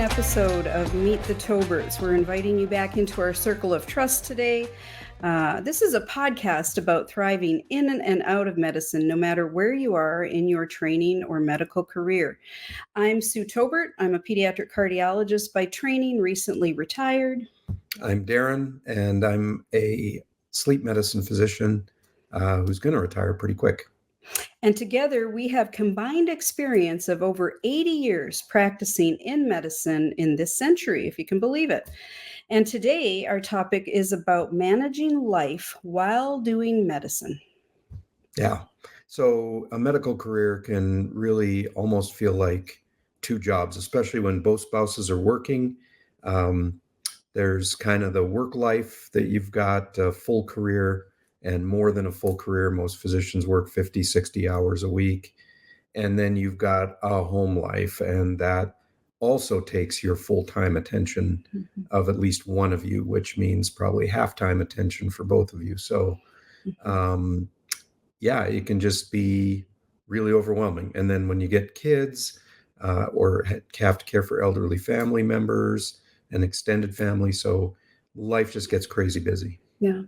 episode of Meet the Toberts. We're inviting you back into our circle of trust today. This is a podcast about thriving in and out of medicine, no matter where you are in your training or medical career. I'm Sue Tobert. I'm a pediatric cardiologist by training, recently retired. I'm Daren, and I'm a sleep medicine physician who's going to retire pretty quick. And together we have combined experience of over 80 years practicing in medicine in this century, if you can believe it. And today our topic is about managing life while doing medicine. Yeah. So a medical career can really almost feel like two jobs, especially when both spouses are working. There's kind of the work life that you've got a full career and more than a full career. Most physicians work 50, 60 hours a week. And then you've got a home life, and that also takes your full-time attention of at least one of you, which means probably half-time attention for both of you. So, it can just be really overwhelming. And then when you get kids or have to care for elderly family members, an extended family, so life just gets crazy busy. Yeah.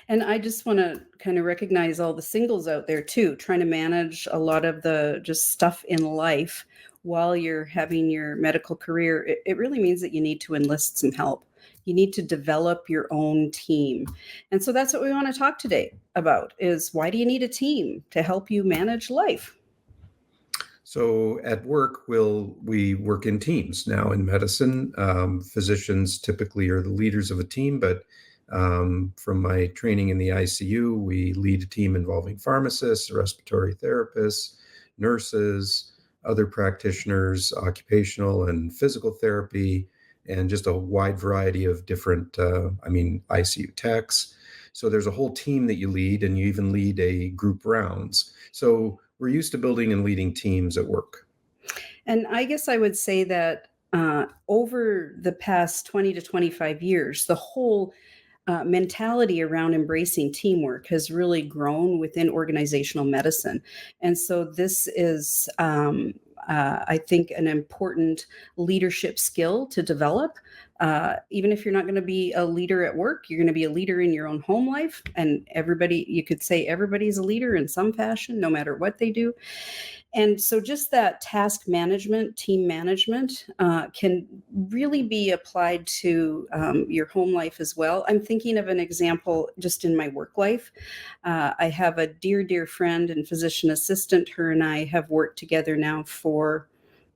And I just want to kind of recognize all the singles out there too, trying to manage a lot of the just stuff in life while you're having your medical career. It really means that you need to enlist some help. You need to develop your own team. And so that's what we want to talk today about is why do you need a team to help you manage life? So at work, we work in teams. Now in medicine, physicians typically are the leaders of a team, but from my training in the ICU, we lead a team involving pharmacists, respiratory therapists, nurses, other practitioners, occupational and physical therapy, and just a wide variety of different, ICU techs. So there's a whole team that you lead, and you even lead a group rounds. So we're used to building and leading teams at work. And I guess I would say that over the past 20 to 25 years, the whole mentality around embracing teamwork has really grown within organizational medicine. And so this is, I think, an important leadership skill to develop. Even if you're not going to be a leader at work, you're going to be a leader in your own home life. And you could say everybody's a leader in some fashion, no matter what they do. And so just that task management, team management can really be applied to your home life as well. I'm thinking of an example just in my work life. I have a dear, dear friend and physician assistant. Her and I have worked together now for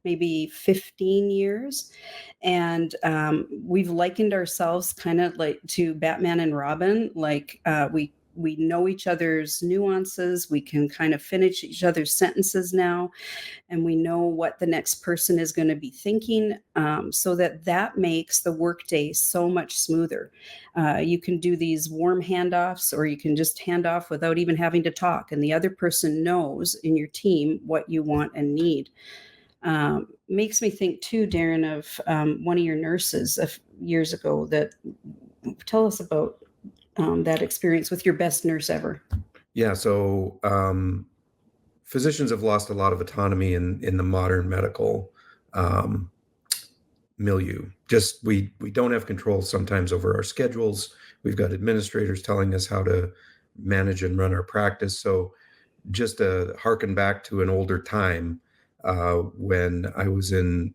maybe 15 years. And we've likened ourselves kind of like to Batman and Robin, like we know each other's nuances. We can kind of finish each other's sentences now, and we know what the next person is going to be thinking, so that makes the workday so much smoother. You can do these warm handoffs, or you can just hand off without even having to talk, and the other person knows in your team what you want and need. Makes me think too, Daren, of one of your nurses years ago. Tell us about that experience with your best nurse ever. Yeah, so physicians have lost a lot of autonomy in the modern medical milieu. Just we don't have control sometimes over our schedules. We've got administrators telling us how to manage and run our practice. So just to harken back to an older time when I was in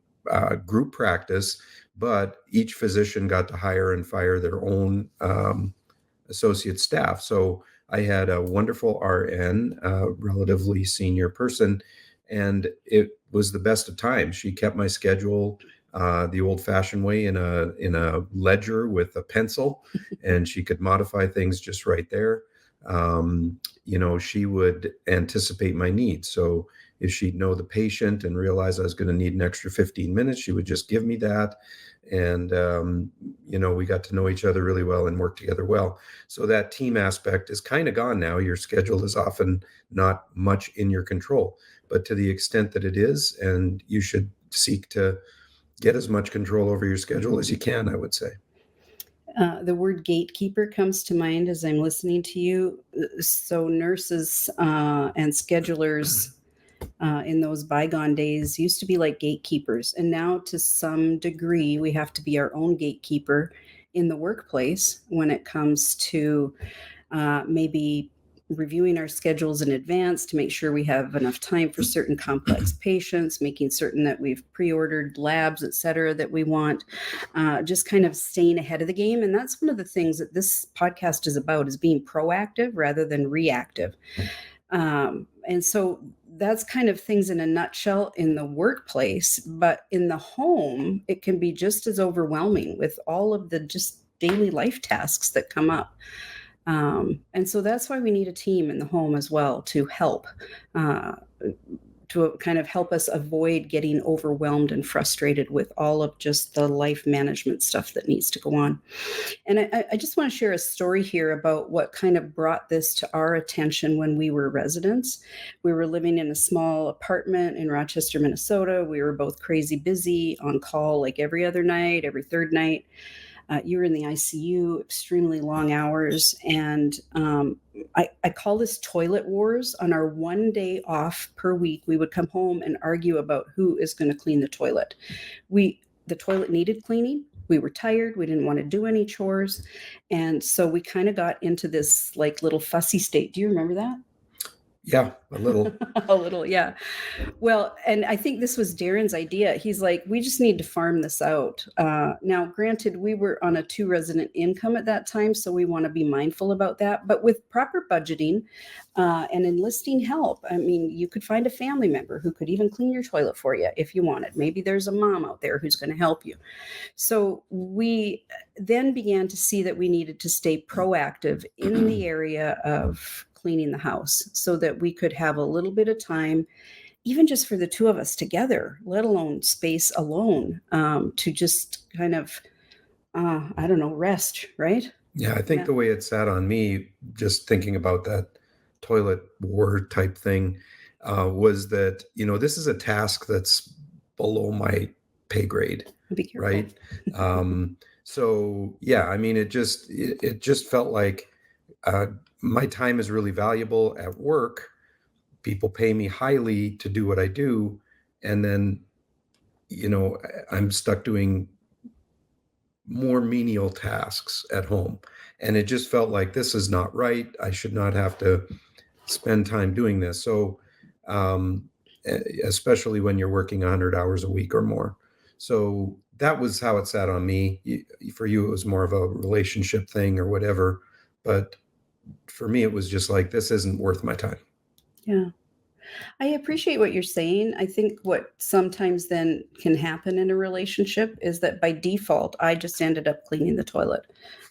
group practice, but each physician got to hire and fire their own associate staff. So I had a wonderful RN, relatively senior person, and it was the best of times. She kept my schedule the old-fashioned way in a ledger with a pencil, and she could modify things just right there. She would anticipate my needs. So if she'd know the patient and realize I was going to need an extra 15 minutes, she would just give me that. And, we got to know each other really well and work together well. So that team aspect is kind of gone now. Your schedule is often not much in your control, but to the extent that it is, and you should seek to get as much control over your schedule as you can, I would say. The word gatekeeper comes to mind as I'm listening to you. So nurses and schedulers in those bygone days used to be like gatekeepers. And now, to some degree, we have to be our own gatekeeper in the workplace when it comes to maybe reviewing our schedules in advance to make sure we have enough time for certain complex patients, making certain that we've pre-ordered labs, et cetera, that we want, just kind of staying ahead of the game. And that's one of the things that this podcast is about, is being proactive rather than reactive. And so that's kind of things in a nutshell in the workplace. But in the home, it can be just as overwhelming with all of the just daily life tasks that come up. And so that's why we need a team in the home as well to help, to kind of help us avoid getting overwhelmed and frustrated with all of just the life management stuff that needs to go on. And I just want to share a story here about what kind of brought this to our attention when we were residents. We were living in a small apartment in Rochester, Minnesota. We were both crazy busy, on call like every other night, every third night. You were in the ICU, extremely long hours. And I call this toilet wars. On our one day off per week, we would come home and argue about who is going to clean the toilet. The toilet needed cleaning. We were tired. We didn't want to do any chores. And so we kind of got into this like little fussy state. Do you remember that? Yeah, a little. A little, yeah. Well, and I think this was Daren's idea. He's like, we just need to farm this out. Now, granted, we were on a 2-resident income at that time, so we want to be mindful about that. But with proper budgeting and enlisting help, I mean, you could find a family member who could even clean your toilet for you if you wanted. Maybe there's a mom out there who's going to help you. So we then began to see that we needed to stay proactive in the area of cleaning the house so that we could have a little bit of time, even just for the two of us together, let alone space alone, to just kind of, I don't know, rest, right? Yeah, I think the way it sat on me, just thinking about that toilet war type thing, was that, this is a task that's below my pay grade, Be careful. right? So yeah, I mean, it just felt like my time is really valuable at work. People pay me highly to do what I do. And then, I'm stuck doing more menial tasks at home. And it just felt like this is not right. I should not have to spend time doing this. So, especially when you're working 100 hours a week or more. So that was how it sat on me. For you, it was more of a relationship thing or whatever. But for me, it was just like, this isn't worth my time. Yeah. I appreciate what you're saying. I think what sometimes then can happen in a relationship is that by default, I just ended up cleaning the toilet.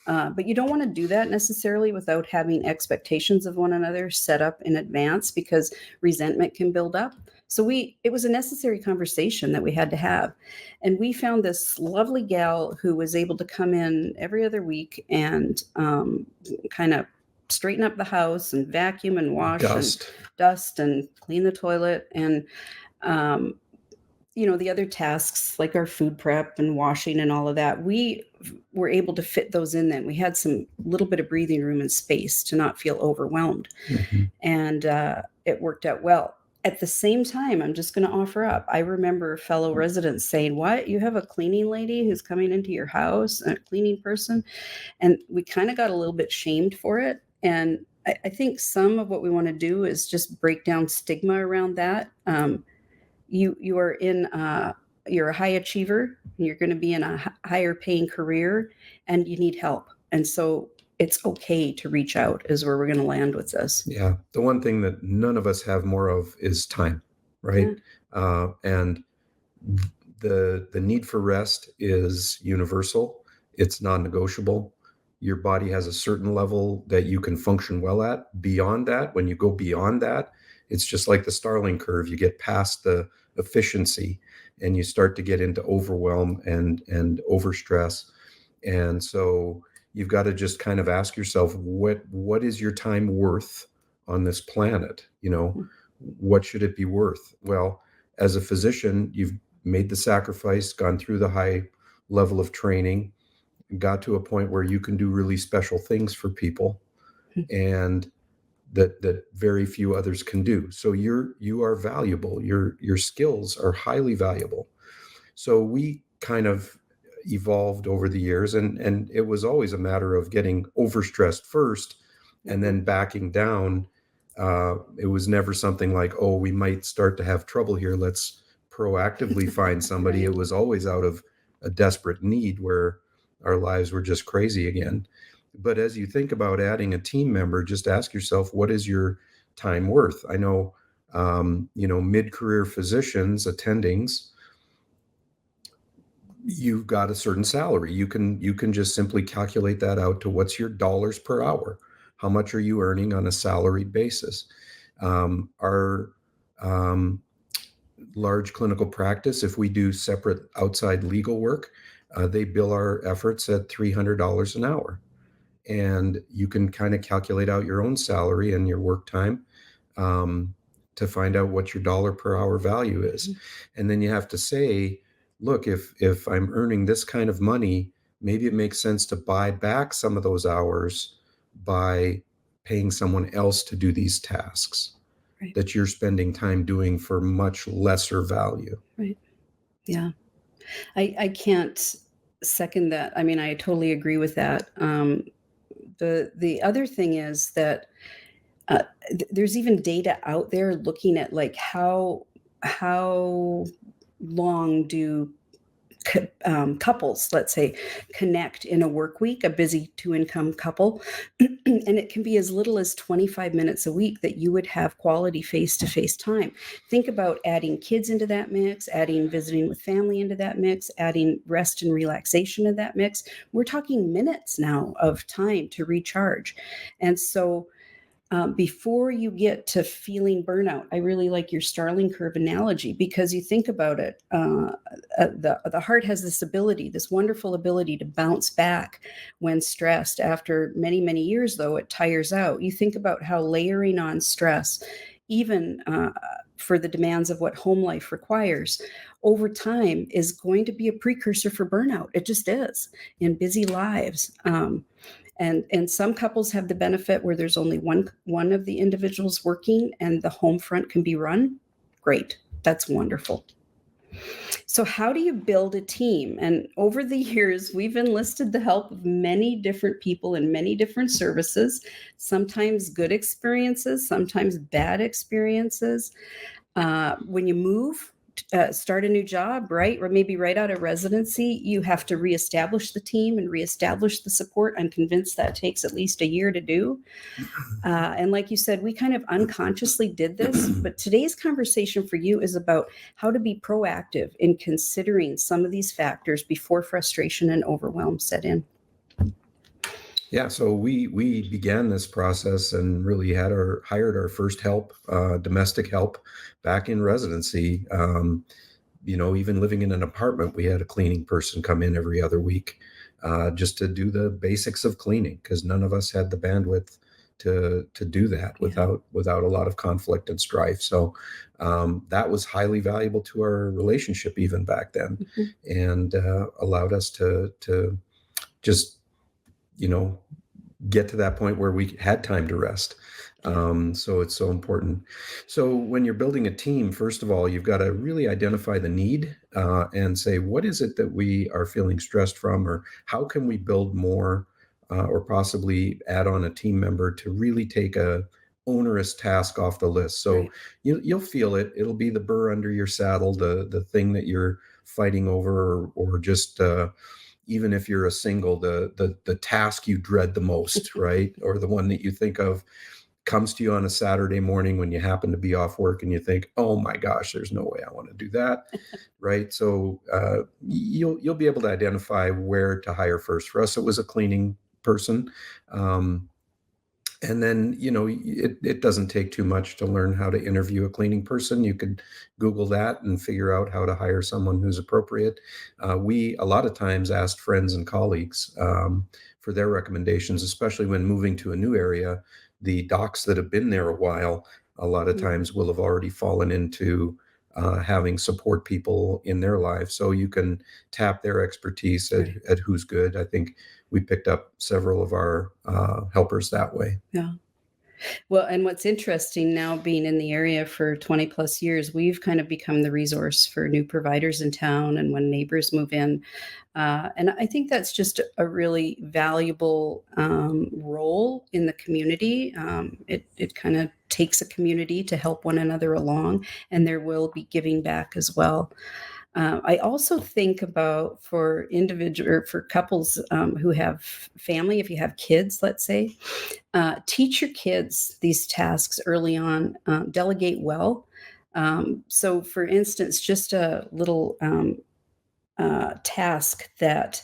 But you don't want to do that necessarily without having expectations of one another set up in advance, because resentment can build up. So it was a necessary conversation that we had to have. And we found this lovely gal who was able to come in every other week and kind of straighten up the house and vacuum and wash and dust and clean the toilet. And, the other tasks like our food prep and washing and all of that, we were able to fit those in then. We had some little bit of breathing room and space to not feel overwhelmed. Mm-hmm. And it worked out well. At the same time, I'm just going to offer up, I remember fellow residents saying, what, you have a cleaning lady who's coming into your house, a cleaning person? And we kind of got a little bit shamed for it. And I think some of what we want to do is just break down stigma around that. You are you're a high achiever, you're going to be in a higher paying career, and you need help. And so it's okay to reach out is where we're going to land with this. Yeah. The one thing that none of us have more of is time, right? Yeah. And the need for rest is universal. It's non-negotiable. Your body has a certain level that you can function well at. Beyond that, when you go beyond that, it's just like the Starling curve. You get past the efficiency and you start to get into overwhelm and overstress. And so you've got to just kind of ask yourself, what is your time worth on this planet? What should it be worth? Well, as a physician, you've made the sacrifice, gone through the high level of training, got to a point where you can do really special things for people. And that very few others can do. So you are valuable. Your skills are highly valuable. So we kind of evolved over the years, and it was always a matter of getting overstressed first and then backing down. It was never something like, oh, we might start to have trouble here, let's proactively find somebody. Right. It was always out of a desperate need where our lives were just crazy again. But as you think about adding a team member, just ask yourself, what is your time worth? I know, mid-career physicians, attendings, you've got a certain salary. You can just simply calculate that out to what's your dollars per hour. How much are you earning on a salaried basis? Our large clinical practice, if we do separate outside legal work, they bill our efforts at $300 an hour. And you can kind of calculate out your own salary and your work time to find out what your dollar per hour value is. And then you have to say, look, if I'm earning this kind of money, maybe it makes sense to buy back some of those hours by paying someone else to do these tasks that you're spending time doing for much lesser value. Right. Yeah. I can't second that. I mean, I totally agree with that. The other thing is that there's even data out there looking at like how long do couples, let's say, connect in a work week, a busy two-income couple, and it can be as little as 25 minutes a week that you would have quality face-to-face time. Think about adding kids into that mix, adding visiting with family into that mix, adding rest and relaxation in that mix. We're talking minutes now of time to recharge. And so before you get to feeling burnout, I really like your Starling curve analogy, because you think about it, the heart has this ability, this wonderful ability to bounce back when stressed. After many, many years, though, it tires out. You think about how layering on stress, even for the demands of what home life requires, over time is going to be a precursor for burnout. It just is in busy lives. And some couples have the benefit where there's only one of the individuals working and the home front can be run. Great. That's wonderful. So how do you build a team? And over the years, we've enlisted the help of many different people in many different services, sometimes good experiences, sometimes bad experiences. When you move, start a new job, right? Or maybe right out of residency, you have to reestablish the team and reestablish the support. I'm convinced that takes at least a year to do. And like you said, we kind of unconsciously did this, but today's conversation for you is about how to be proactive in considering some of these factors before frustration and overwhelm set in. Yeah, so we began this process and really hired our first help, domestic help, back in residency. Even living in an apartment, we had a cleaning person come in every other week, just to do the basics of cleaning, because none of us had the bandwidth to do that without a lot of conflict and strife. So that was highly valuable to our relationship even back then, and allowed us to just get to that point where we had time to rest. So it's so important. So when you're building a team, first of all, you've got to really identify the need and say, what is it that we are feeling stressed from, or how can we build more, or possibly add on a team member to really take a onerous task off the list. So you'll feel it. It'll be the burr under your saddle, the thing that you're fighting over, or just even if you're a single, the task you dread the most, right? Or the one that you think of comes to you on a Saturday morning when you happen to be off work and you think, oh my gosh, there's no way I want to do that, right? So you'll be able to identify where to hire first. For us, it was a cleaning person. And then, it doesn't take too much to learn how to interview a cleaning person. You could Google that and figure out how to hire someone who's appropriate. We, a lot of times, asked friends and colleagues for their recommendations, especially when moving to a new area. The docs that have been there a while, a lot of times will have already fallen into having support people in their lives. So you can tap their expertise at who's good. I think we picked up several of our helpers that way. Yeah. Well, and what's interesting now, being in the area for 20 plus years, we've kind of become the resource for new providers in town and when neighbors move in. And I think that's just a really valuable role in the community. It kind of takes a community to help one another along, and there will be giving back as well. I also think about for individual or for couples who have family, if you have kids, let's say, teach your kids these tasks early on, delegate well. So, for instance, just a little task that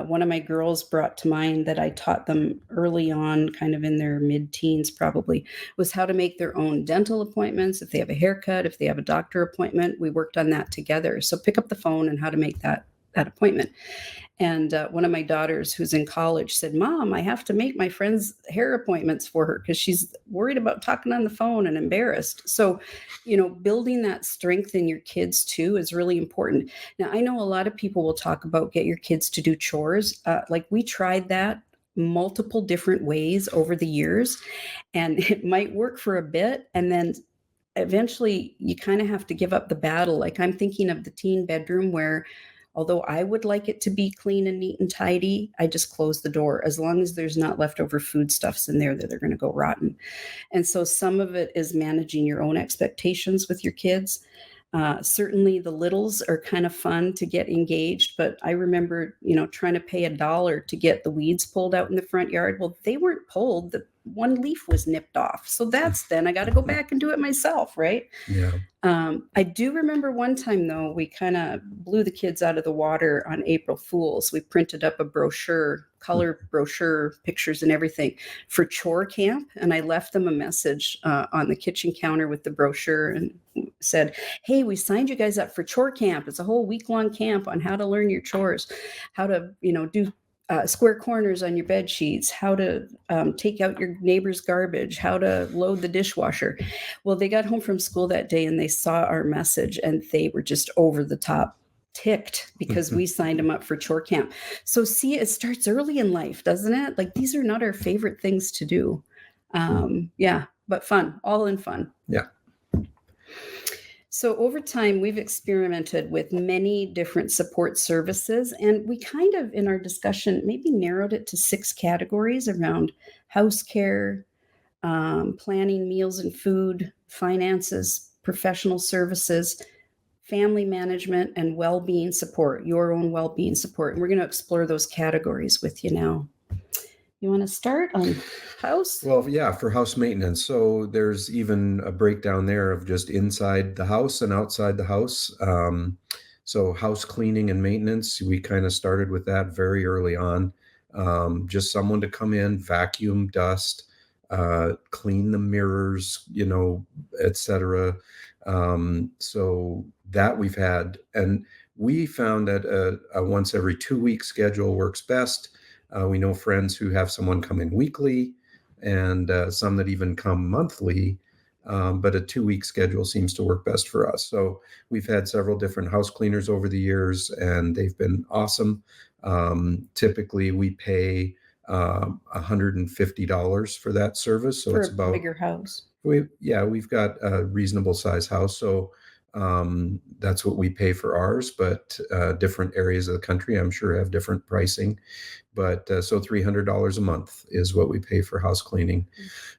one of my girls brought to mind that I taught them early on, kind of in their mid teens probably, was how to make their own dental appointments. If they have a haircut, if they have a doctor appointment, we worked on that together. So pick up the phone and how to make that appointment. And one of my daughters who's in college said, Mom, I have to make my friend's hair appointments for her because she's worried about talking on the phone and embarrassed. So, building that strength in your kids too is really important. Now, I know a lot of people will talk about get your kids to do chores. Like we tried that multiple different ways over the years, and it might work for a bit. And then eventually you kind of have to give up the battle. Like I'm thinking of the teen bedroom where although I would like it to be clean and neat and tidy, I just close the door as long as there's not leftover foodstuffs in there that are going to go rotten. And so some of it is managing your own expectations with your kids. Certainly the littles are kind of fun to get engaged, but I remember, trying to pay $1 to get the weeds pulled out in the front yard. Well, they weren't pulled. The one leaf was nipped off. So then I got to go back and do it myself, right? Yeah. I do remember one time, though, we kind of blew the kids out of the water on April Fools. We printed up a brochure, color brochure, pictures and everything for chore camp. And I left them a message on the kitchen counter with the brochure and said, hey, we signed you guys up for chore camp. It's a whole week-long camp on how to learn your chores, how to, do square corners on your bed sheets, how to take out your neighbor's garbage, how to load the dishwasher. Well, they got home from school that day and they saw our message and they were just over the top ticked because we signed them up for chore camp. So see, it starts early in life, doesn't it? Like these are not our favorite things to do. Yeah, but fun, all in fun. Yeah. So over time, we've experimented with many different support services, and we kind of, in our discussion, maybe narrowed it to 6 categories around house care, planning meals and food, finances, professional services, family management, and well-being support, your own well-being support. And we're going to explore those categories with you now. You want to start on house? Well, yeah, for house maintenance. So there's even a breakdown there of just inside the house and outside the house. So house cleaning and maintenance, we kind of started with that very early on. Just someone to come in, vacuum, dust, clean the mirrors, etc. So that we've had, and we found that a once every 2-week schedule works best. We know friends who have someone come in weekly and some that even come monthly, but a 2-week schedule seems to work best for us. So we've had several different house cleaners over the years and they've been awesome. Typically we pay $150 for that service. So for it's about a bigger house. We've got a reasonable size house. So that's what we pay for ours, but different areas of the country, I'm sure, have different pricing. But so $300 a month is what we pay for house cleaning.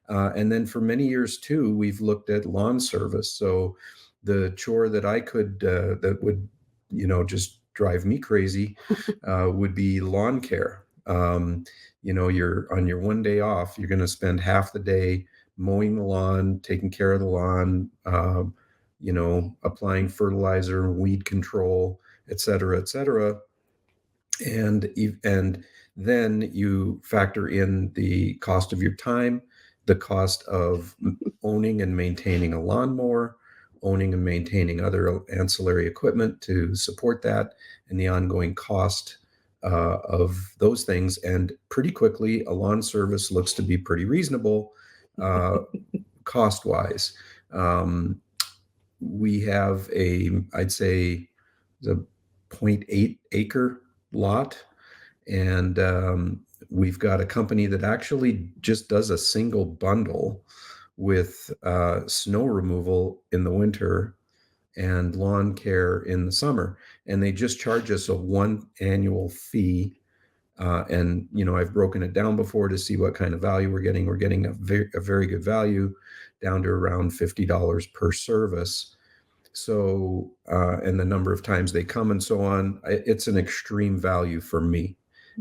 And then for many years, too, we've looked at lawn service. So the chore that I could, that would, just drive me crazy would be lawn care. You're on your one day off, you're going to spend half the day mowing the lawn, taking care of the lawn, applying fertilizer, weed control, et cetera, et cetera. And then you factor in the cost of your time, the cost of owning and maintaining a lawnmower, owning and maintaining other ancillary equipment to support that, and the ongoing cost of those things. And pretty quickly, a lawn service looks to be pretty reasonable cost-wise. We have I'd say, a 0.8 acre lot, and we've got a company that actually just does a single bundle with snow removal in the winter and lawn care in the summer. And they just charge us a one annual fee. And, I've broken it down before to see what kind of value we're getting. We're getting a very good value, down to around $50 per service. So, and the number of times they come and so on, it's an extreme value for me.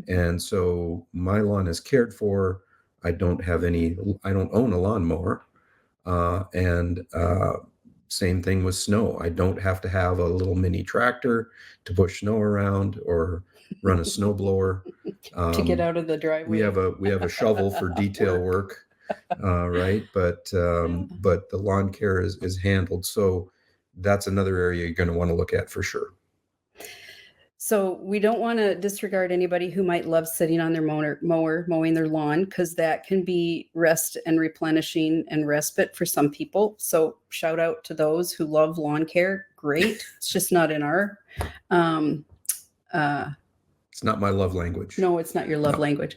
And so my lawn is cared for. I don't own a lawnmower. And same thing with snow. I don't have to have a little mini tractor to push snow around or run a snow blower. To get out of the driveway. We have a shovel for detail work, right? But the lawn care is handled. So that's another area you're going to want to look at for sure. So we don't want to disregard anybody who might love sitting on their mower mowing their lawn, because that can be rest and replenishing and respite for some people. So shout out to those who love lawn care. Great. It's just not in our it's not my love language. No, it's not your love language.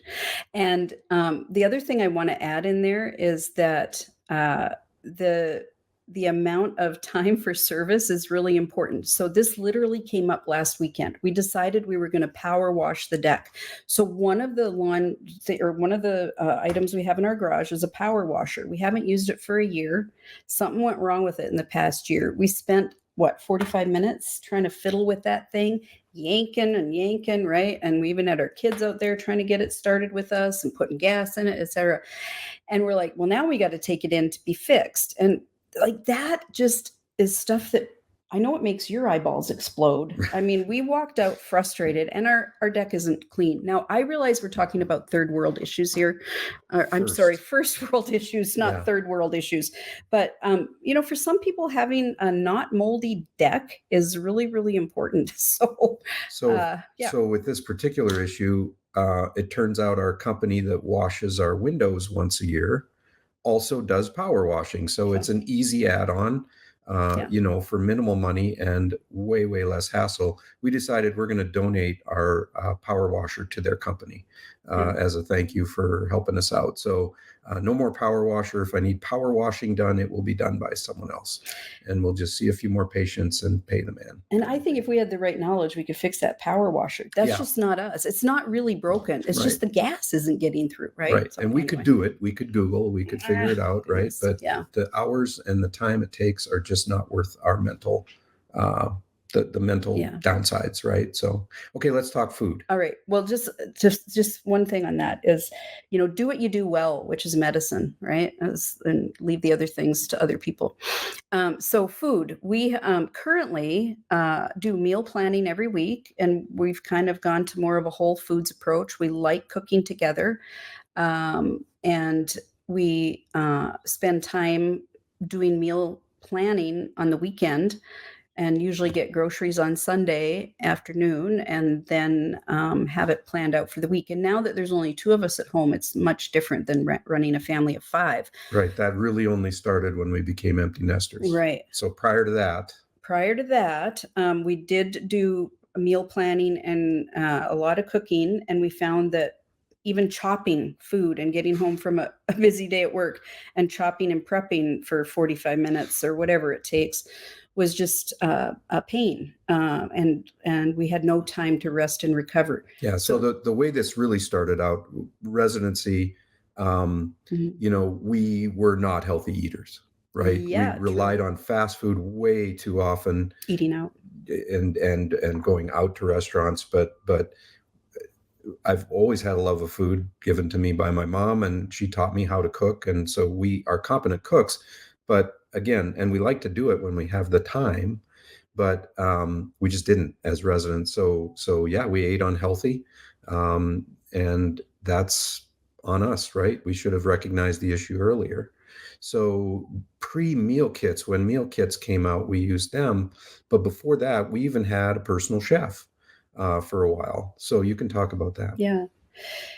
And the other thing I want to add in there is that the amount of time for service is really important. So this literally came up last weekend. We decided we were going to power wash the deck. So one of the items we have in our garage is a power washer. We haven't used it for a year. Something went wrong with it in the past year. We spent 45 minutes trying to fiddle with that thing, yanking, right? And we even had our kids out there trying to get it started with us and putting gas in it, etc. And we're like, well, now we got to take it in to be fixed. And like, that just is stuff that I know it makes your eyeballs explode. I mean, we walked out frustrated, and our deck isn't clean. Now, I realize we're talking about third world issues here. First world issues, not third world issues. But, for some people, having a not moldy deck is really, really important. So with this particular issue, it turns out our company that washes our windows once a year also does power washing. So it's an easy add-on, for minimal money and way, way less hassle. We decided we're going to donate our power washer to their company as a thank you for helping us out. So no more power washer. If I need power washing done, it will be done by someone else. And we'll just see a few more patients and pay the man. And I think if we had the right knowledge, we could fix that power washer. That's just not us. It's not really broken. It's just the gas isn't getting through, right? Right. So we could do it. We could Google, we could figure it out, right? But the hours and the time it takes are just not worth our mental the mental downsides, right? So, okay, let's talk food. All right. Well, just one thing on that is, do what you do well, which is medicine, right? And leave the other things to other people. So food, we currently do meal planning every week, and we've kind of gone to more of a whole foods approach. We like cooking together, and we spend time doing meal planning on the weekend, and usually get groceries on Sunday afternoon, and then have it planned out for the week. And now that there's only two of us at home, it's much different than running a family of five. Right. That really only started when we became empty nesters. Right. So prior to that, we did do meal planning and a lot of cooking, and we found that even chopping food and getting home from a busy day at work and chopping and prepping for 45 minutes or whatever it takes was just a pain. And we had no time to rest and recover. Yeah. So the way this really started out, residency, we were not healthy eaters, right? Yeah, we relied on fast food way too often. Eating out. And going out to restaurants. But I've always had a love of food given to me by my mom, and she taught me how to cook. And so we are competent cooks, but again, and we like to do it when we have the time, but we just didn't as residents. So yeah, we ate unhealthy, and that's on us, right? We should have recognized the issue earlier. So pre-meal kits, when meal kits came out, we used them. But before that, we even had a personal chef for a while. So you can talk about that. Yeah.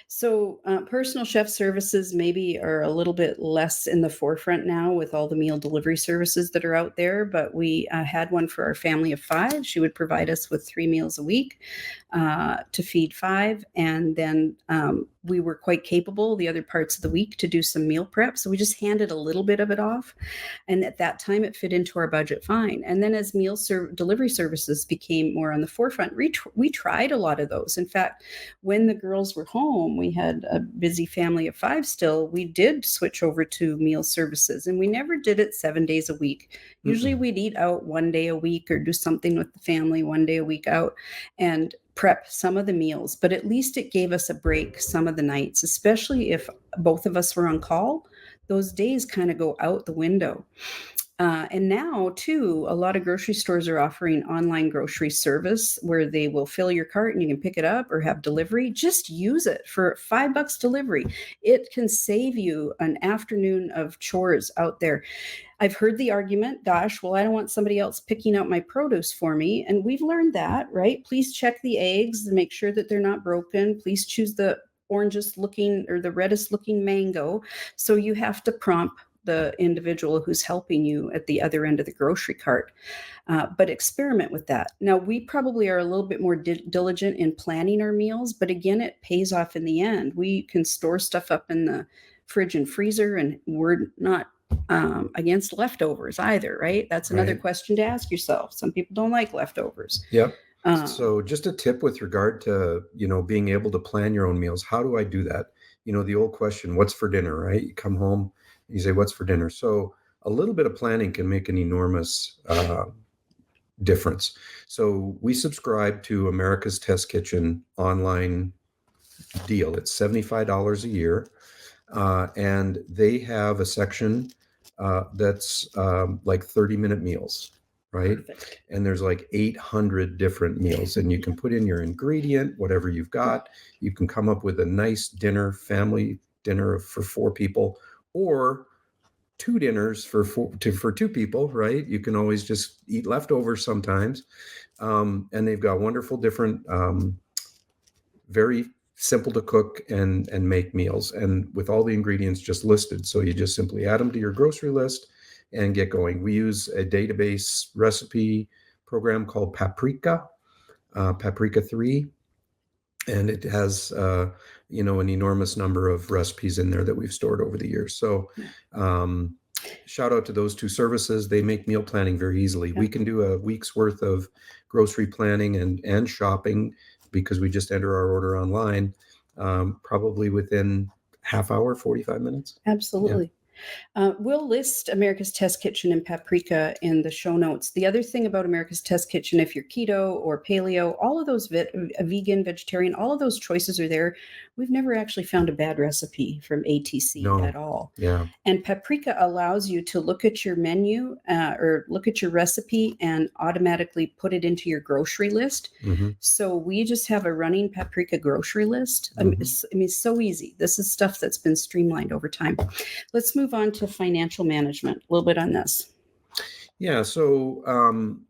So personal chef services maybe are a little bit less in the forefront now with all the meal delivery services that are out there, but we had one for our family of five. She would provide us with 3 meals a week to feed 5. And then we were quite capable the other parts of the week to do some meal prep. So we just handed a little bit of it off. And at that time, it fit into our budget fine. And then as delivery services became more on the forefront, we tried a lot of those. In fact, when the girls were home, we had a busy family of 5 still, we did switch over to meal services. And we never did it 7 days a week. Usually we'd eat out 1 day a week or do something with the family 1 day a week out and prep some of the meals, but at least it gave us a break some of the nights, especially if both of us were on call. Those days kind of go out the window. And now, too, a lot of grocery stores are offering online grocery service where they will fill your cart and you can pick it up or have delivery. Just use it for $5 delivery. It can save you an afternoon of chores out there. I've heard the argument, gosh, well, I don't want somebody else picking out my produce for me. And we've learned that, right? Please check the eggs and make sure that they're not broken. Please choose the orangest looking or the reddest looking mango. So you have to prompt the individual who's helping you at the other end of the grocery cart. But experiment with that. Now, we probably are a little bit more diligent in planning our meals, but again, it pays off in the end. We can store stuff up in the fridge and freezer, and we're not against leftovers either, right? That's another question to ask yourself. Some people don't like leftovers. Yep. So just a tip with regard to, being able to plan your own meals. How do I do that? The old question, what's for dinner, right? You come home, you say, what's for dinner? So a little bit of planning can make an enormous difference. So we subscribe to America's Test Kitchen online deal. It's $75 a year. And they have a section that's like 30-minute meals, right? Perfect. And there's like 800 different meals, and you can put in your ingredient, whatever you've got. You can come up with a nice family dinner for 4 people, or 2 dinners for 2 people, right? You can always just eat leftovers sometimes. And they've got wonderful different, very simple to cook and make meals, and with all the ingredients just listed. So you just simply add them to your grocery list and get going. We use a database recipe program called Paprika 3, and it has an enormous number of recipes in there that we've stored over the years. So shout out to those 2 services. They make meal planning very easily. We can do a week's worth of grocery planning and shopping, because we just enter our order online, probably within half hour, 45 minutes. Absolutely. We'll list America's Test Kitchen and Paprika in the show notes. The other thing about America's Test Kitchen, if you're keto or paleo, all of those vegan, vegetarian, all of those choices are there. We've never actually found a bad recipe from ATC at all. Yeah. And Paprika allows you to look at your menu or look at your recipe and automatically put it into your grocery list. Mm-hmm. So we just have a running Paprika grocery list. Mm-hmm. It's so easy. This is stuff that's been streamlined over time. Let's move on to financial management, a little bit on this. Yeah, so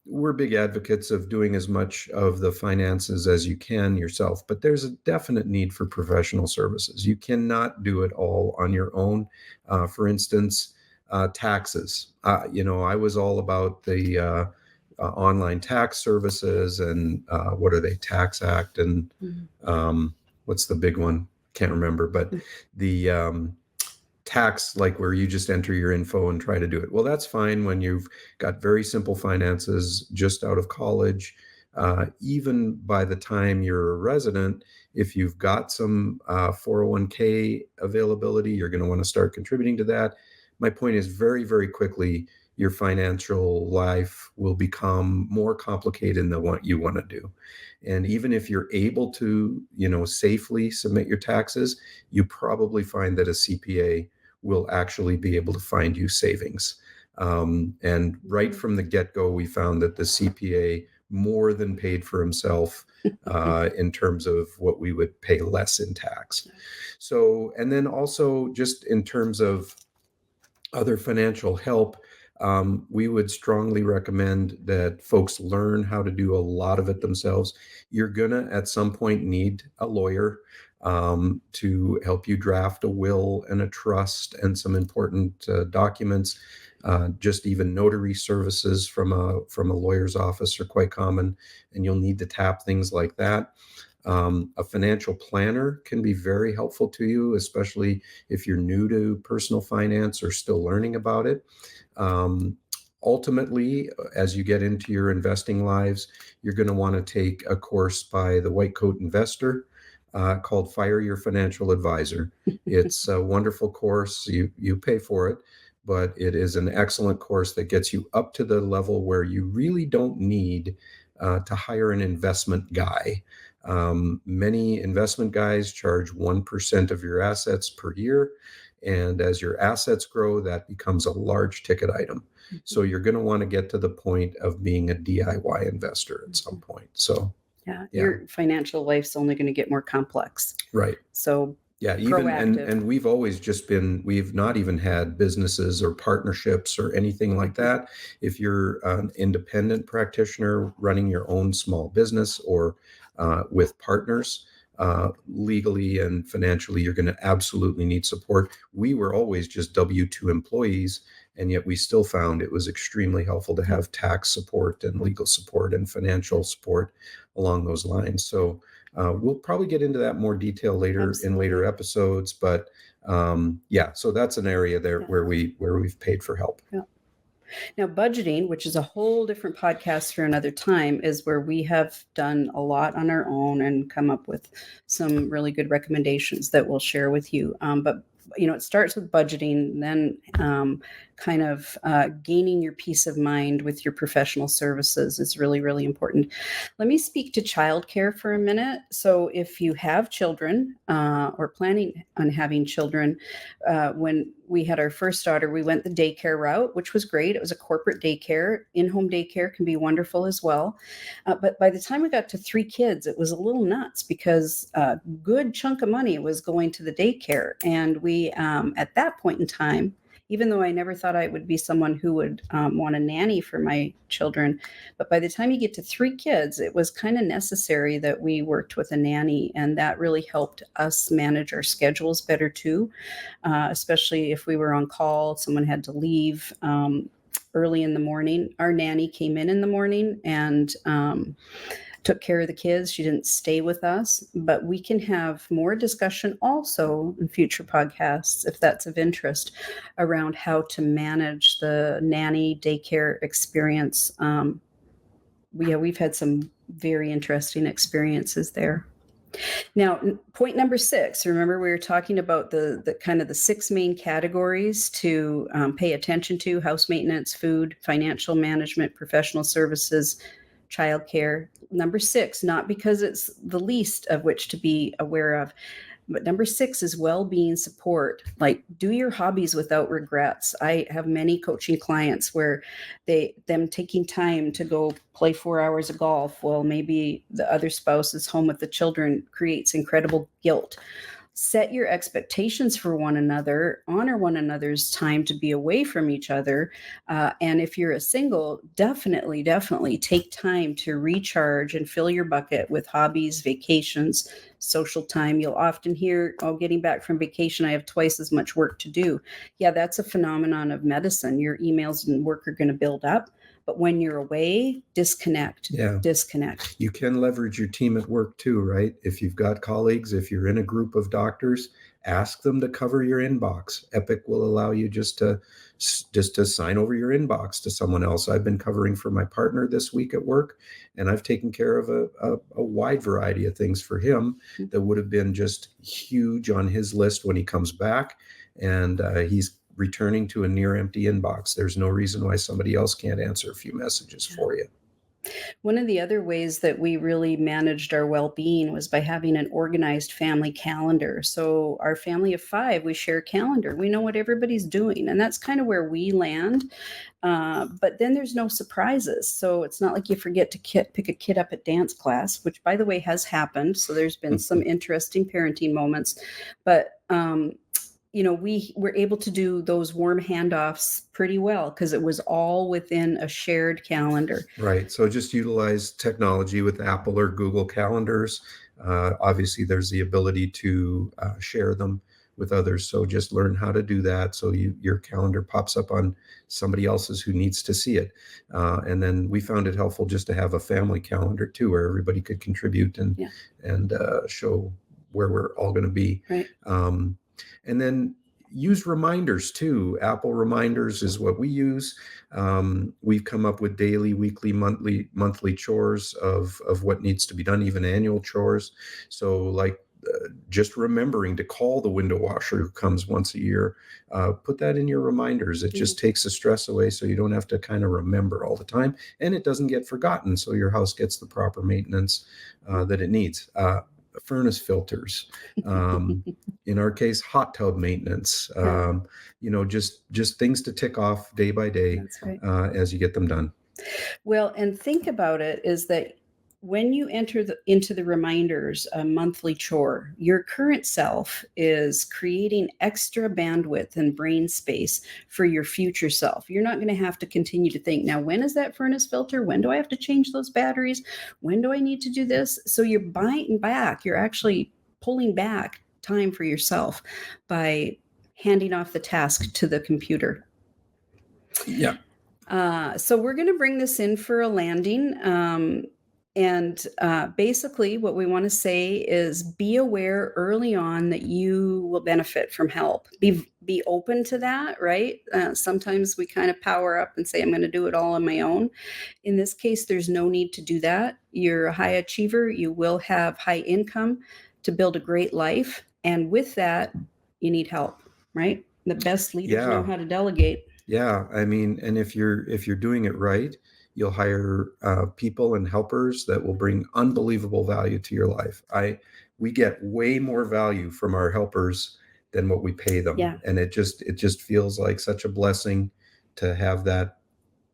we're big advocates of doing as much of the finances as you can yourself, but there's a definite need for professional services. You cannot do it all on your own. For instance, taxes. I was all about the online tax services and what are they, Tax Act, and what's the big one? Can't remember, but the tax, like where you just enter your info and try to do it. Well, that's fine when you've got very simple finances just out of college. Even by the time you're a resident, if you've got some 401k availability, you're going to want to start contributing to that. My point is, very, very quickly, your financial life will become more complicated than what you want to do. And even if you're able to, safely submit your taxes, you probably find that a CPA will actually be able to find you savings. And right from the get-go, we found that the CPA more than paid for himself in terms of what we would pay less in tax. So, and then also just in terms of other financial help, we would strongly recommend that folks learn how to do a lot of it themselves. You're gonna at some point need a lawyer to help you draft a will and a trust and some important documents. Just even notary services from a lawyer's office are quite common, and you'll need to tap things like that. A financial planner can be very helpful to you, especially if you're new to personal finance or still learning about it. Ultimately, as you get into your investing lives, you're going to want to take a course by the White Coat Investor called Fire Your Financial Advisor. It's a wonderful course. You pay for it, but it is an excellent course that gets you up to the level where you really don't need to hire an investment guy. Many investment guys charge 1% of your assets per year. And as your assets grow, that becomes a large ticket item. So you're going to want to get to the point of being a DIY investor at some point. So yeah. Your financial life's only going to get more complex. Right. So yeah, even proactive. and we've always just we've not even had businesses or partnerships or anything like that. If you're an independent practitioner running your own small business or with partners, legally and financially, you're going to absolutely need support. We were always just W-2 employees, and yet we still found it was extremely helpful to have tax support and legal support and financial support along those lines. So we'll probably get into that more detail later in later episodes, but so that's an area there where we've paid for help. Yeah. Now, budgeting, which is a whole different podcast for another time, is where we have done a lot on our own and come up with some really good recommendations that we'll share with you. But it starts with budgeting, then kind of gaining your peace of mind with your professional services is really, really important. Let me speak to childcare for a minute. So if you have children or planning on having children, when we had our first daughter, we went the daycare route, which was great. It was a corporate daycare. In-home daycare can be wonderful as well. But by the time we got to 3 kids, it was a little nuts because a good chunk of money was going to the daycare. And we, at that point in time, even though I never thought I would be someone who would want a nanny for my children, but by the time you get to 3 kids, it was kind of necessary that we worked with a nanny, and that really helped us manage our schedules better too, especially if we were on call, someone had to leave early in the morning. Our nanny came in the morning and took care of the kids. She didn't stay with us, but we can have more discussion also in future podcasts, if that's of interest, around how to manage the nanny daycare experience. We've had some very interesting experiences there. Now, point number 6, remember we were talking about the kind of the 6 main categories to pay attention to: house maintenance, food, financial management, professional services, childcare. Number 6, not because it's the least of which to be aware of, but number 6 is well-being support. Like, do your hobbies without regrets. I have many coaching clients where them taking time to go play 4 hours of golf, well, maybe the other spouse is home with the children, creates incredible guilt. Set your expectations for one another, honor one another's time to be away from each other. And if you're a single, definitely take time to recharge and fill your bucket with hobbies, vacations, social time. You'll often hear, getting back from vacation, I have twice as much work to do. Yeah, that's a phenomenon of medicine. Your emails and work are going to build up. But when you're away, disconnect. Disconnect. You can leverage your team at work too, right? If you've got colleagues, if you're in a group of doctors, ask them to cover your inbox. Epic will allow you just to sign over your inbox to someone else. I've been covering for my partner this week at work, and I've taken care of a wide variety of things for him that would have been just huge on his list when he comes back. And he's returning to a near empty inbox. There's no reason why somebody else can't answer a few messages for you. One of the other ways that we really managed our well-being was by having an organized family calendar. So our family of 5, we share a calendar. We know what everybody's doing, and that's kind of where we land. But then there's no surprises. So it's not like you forget to pick a kid up at dance class, which, by the way, has happened. So there's been some interesting parenting moments. But we were able to do those warm handoffs pretty well because it was all within a shared calendar. Right. So just utilize technology with Apple or Google calendars. Obviously, there's the ability to share them with others. So just learn how to do that. So your calendar pops up on somebody else's who needs to see it. And then we found it helpful just to have a family calendar too, where everybody could contribute and show where we're all going to be. Right. And then use reminders too. Apple reminders is what we use. We've come up with daily, weekly, monthly chores of what needs to be done, even annual chores. So like just remembering to call the window washer who comes once a year, put that in your reminders. It just takes the stress away, so you don't have to kind of remember all the time, and it doesn't get forgotten. So your house gets the proper maintenance that it needs. Furnace filters, in our case, hot tub maintenance, just things to tick off day by day. That's right. As you get them done. Well, and think about it is that when you enter into the reminders, a monthly chore, your current self is creating extra bandwidth and brain space for your future self. You're not going to have to continue to think, now, when is that furnace filter? When do I have to change those batteries? When do I need to do this? So you're biting back. You're actually pulling back time for yourself by handing off the task to the computer. Yeah. So we're going to bring this in for a landing. And basically what we want to say is be aware early on that you will benefit from help. Be open to that, right? Sometimes we kind of power up and say, I'm going to do it all on my own. In this case, there's no need to do that. You're a high achiever. You will have high income to build a great life. And with that, you need help, right? The best leaders know how to delegate. Yeah. I mean, and if you're doing it right, you'll hire people and helpers that will bring unbelievable value to your life. We get way more value from our helpers than what we pay them. Yeah. And it just feels like such a blessing to have that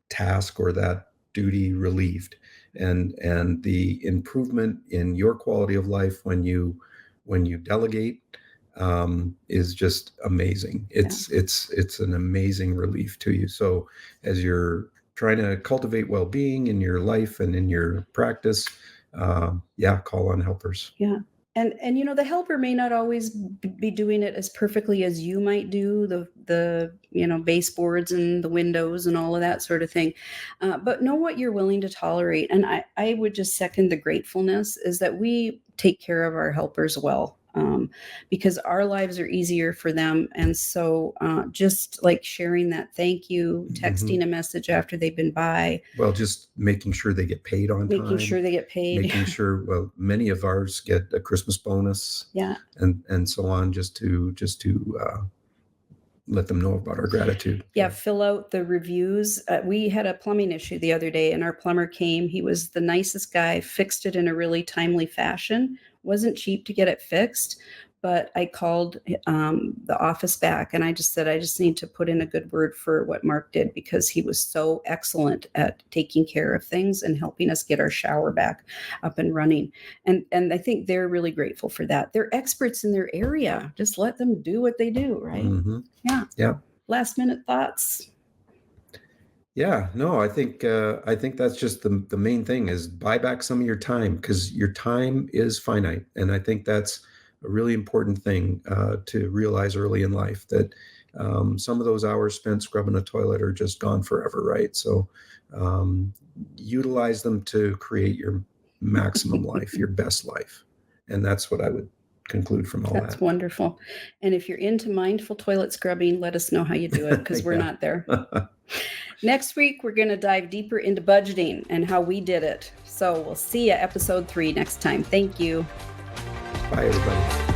task or that duty relieved. And the improvement in your quality of life when you delegate is just amazing. It's an amazing relief to you. So as you're trying to cultivate well-being in your life and in your practice, call on helpers. Yeah. And the helper may not always be doing it as perfectly as you might do, the baseboards and the windows and all of that sort of thing. But know what you're willing to tolerate. And I would just second the gratefulness is that we take care of our helpers well. Because our lives are easier for them. And so just like sharing that thank you, texting a message after they've been by. Well, just making sure they get paid on time. Making sure they get paid. Making sure, well, many of ours get a Christmas bonus. Yeah. And so on, just to let them know about our gratitude. Yeah, fill out the reviews. We had a plumbing issue the other day and our plumber came. He was the nicest guy, fixed it in a really timely fashion. Wasn't cheap to get it fixed, but I called the office back and I just said, I just need to put in a good word for what Mark did because he was so excellent at taking care of things and helping us get our shower back up and running. And I think they're really grateful for that. They're experts in their area. Just let them do what they do, right? Mm-hmm. Yeah. Yeah. Last minute thoughts. Yeah, no, I think that's just the main thing is buy back some of your time because your time is finite. And I think that's a really important thing to realize early in life that some of those hours spent scrubbing a toilet are just gone forever, right? So utilize them to create your maximum life, your best life. And that's what I would conclude from all that. That's wonderful. And if you're into mindful toilet scrubbing, let us know how you do it because we're not there. Next week, we're going to dive deeper into budgeting and how we did it. So we'll see you episode 3 next time. Thank you. Bye, everybody.